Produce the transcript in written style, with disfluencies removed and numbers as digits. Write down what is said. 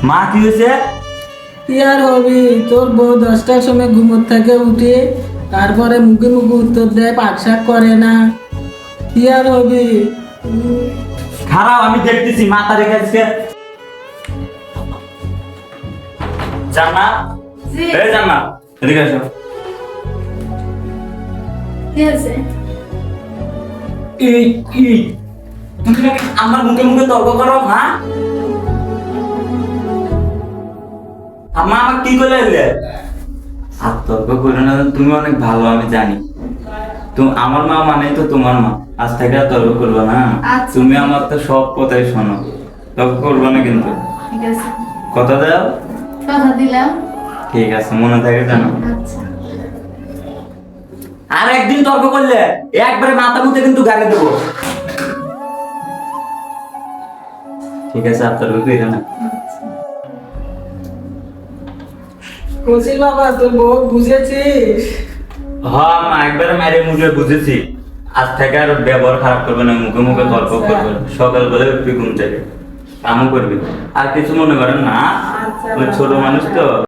মা কি হয়েছে? কি আর হবি, তোর বউ 10টার সময় ঘুমোর থেকে উঠে তারপরে মুখে মুখে উত্তর দেয়, পাক শাক করে না। কি আর হবি? খারাপ, আমি দেখতেছি মাথা রেখে আজকে। জান্নাত, জি। এই জান্নাত, এদিকে আসো। কি আছে? এই কি তুমি নাকি আমার মুখে মুখে তর্ক করো? হ্যাঁ, আম্মা আমাকে কি করে এলে? আর তর্ক করো না, তুমি অনেক ভালো আমি জানি। তুমি আমার মা মানে তো তোমার মা, আজ থেকে আর তর্ক করবে না। আচ্ছা। তুমি আমার তো সব কথাই শোনো, তর্ক করবে না কিন্তু। ঠিক আছে, কথা দাও। কথা দিলাম। ঠিক আছে, মনে থাকে জানো। আচ্ছা। আর একদিন তর্ক করলে একবারে মাথা মুখে কিন্তু গালে দেবো। ঠিক আছে, আর তর্ক কইরো না। কচির বাবা, তোর বউ বুঝেছিস? হ্যাঁ মা, একবারে মারে মুখে বুঝেছি। আজ থেকে আর ব্যবহার খারাপ করবে না, মুখে মুখে তর্ক আচ্ছা। করবে না। সকালবেলা উঠবি ঘুম থেকে, কামও করবি, আর কিছু মনে করেন না। আচ্ছা ওই ছোট মানুষ তো।